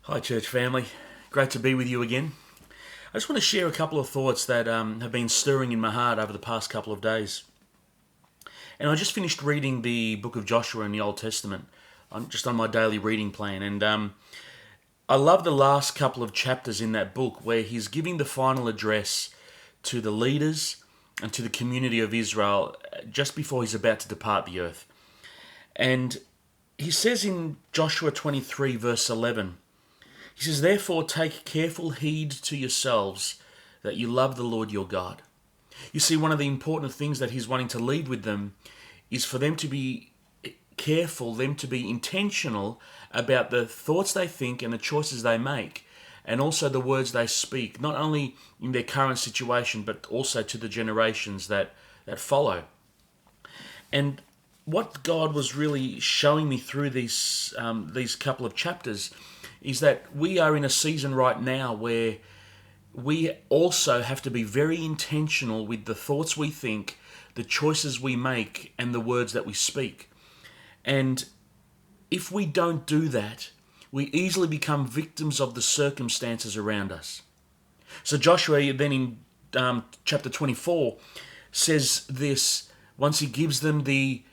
Hi, church family. Great to be with you again. I just want to share a couple of thoughts that have been stirring in my heart over the past couple of days. And I just finished reading the book of Joshua in the Old Testament, just on my daily reading plan. And I love the last couple of chapters in that book where he's giving the final address to the leaders and to the community of Israel just before he's about to depart the earth. And he says in Joshua 23, verse 11, he says, "Therefore take careful heed to yourselves that you love the Lord your God." You see, one of the important things that he's wanting to lead with them is for them to be careful, them to be intentional about the thoughts they think and the choices they make, and also the words they speak, not only in their current situation, but also to the generations that follow. And what God was really showing me through these couple of chapters is that we are in a season right now where we also have to be very intentional with the thoughts we think, the choices we make, and the words that we speak. And if we don't do that, we easily become victims of the circumstances around us. So Joshua then in chapter 24 says this, once he gives them the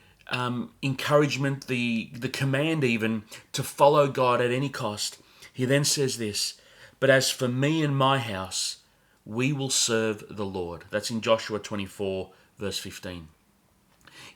encouragement, the command even to follow God at any cost. He then says this, "But as for me and my house, we will serve the Lord." That's in Joshua 24, verse 15.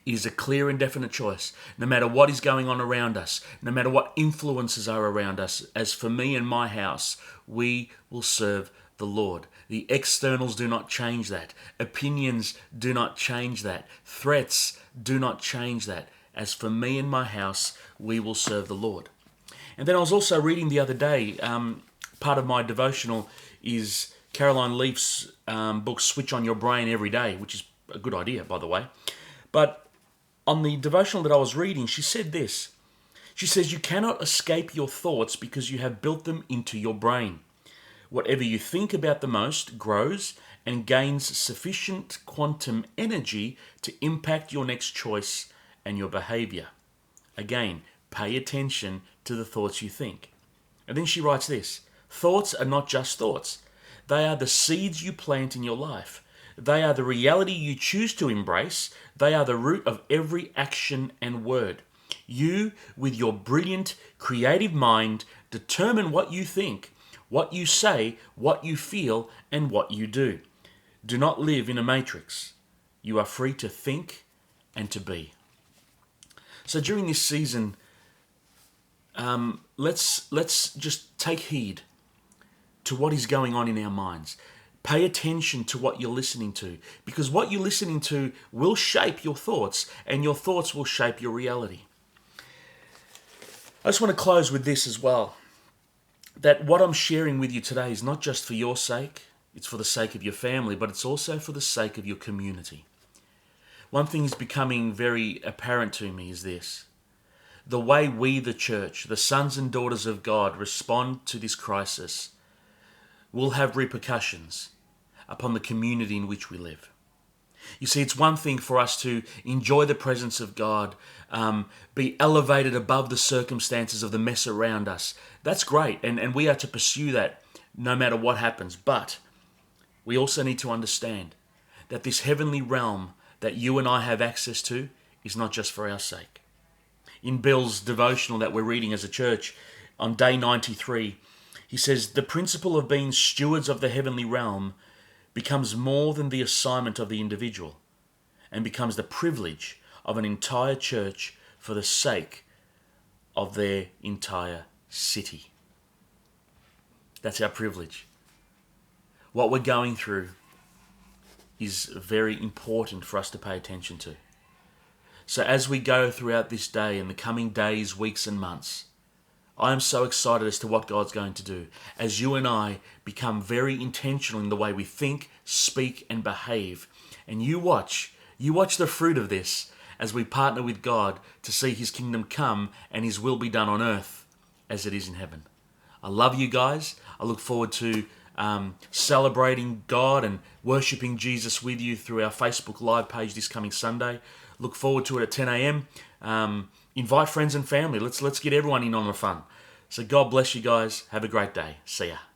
It is a clear and definite choice. No matter what is going on around us, no matter what influences are around us, as for me and my house, we will serve the Lord. The externals do not change that. Opinions do not change that. Threats do not change that. As for me and my house, we will serve the Lord. And then I was also reading the other day, part of my devotional is Caroline Leaf's book, Switch on Your Brain Every Day, which is a good idea, by the way. But on the devotional that I was reading, she said this. She says, "You cannot escape your thoughts because you have built them into your brain. Whatever you think about the most grows and gains sufficient quantum energy to impact your next choice and your behavior." Again, pay attention to the thoughts you think. And then she writes this, "Thoughts are not just thoughts. They are the seeds you plant in your life. They are the reality you choose to embrace. They are the root of every action and word. You, with your brilliant, creative mind, determine what you think, what you say, what you feel, and what you do. Do not live in a matrix. You are free to think and to be." So during this season, let's just take heed to what is going on in our minds. Pay attention to what you're listening to, because what you're listening to will shape your thoughts, and your thoughts will shape your reality. I just want to close with this as well, that what I'm sharing with you today is not just for your sake, it's for the sake of your family, but it's also for the sake of your community. One thing is becoming very apparent to me is this. The way we, the church, the sons and daughters of God, respond to this crisis will have repercussions upon the community in which we live. You see, it's one thing for us to enjoy the presence of God, be elevated above the circumstances of the mess around us. That's great, and we are to pursue that no matter what happens. But we also need to understand that this heavenly realm that you and I have access to is not just for our sake. In Bill's devotional that we're reading as a church, on day 93, he says, "The principle of being stewards of the heavenly realm becomes more than the assignment of the individual and becomes the privilege of an entire church for the sake of their entire city." That's our privilege. What we're going through is very important for us to pay attention to. So as we go throughout this day and the coming days, weeks and months, I am so excited as to what God's going to do as you and I become very intentional in the way we think, speak, and behave. And you watch the fruit of this as we partner with God to see His kingdom come and His will be done on earth as it is in heaven. I love you guys. I look forward to celebrating God and worshiping Jesus with you through our Facebook Live page this coming Sunday. Look forward to it at 10 a.m. Invite friends and family. Let's get everyone in on the fun. So God bless you guys. Have a great day. See ya.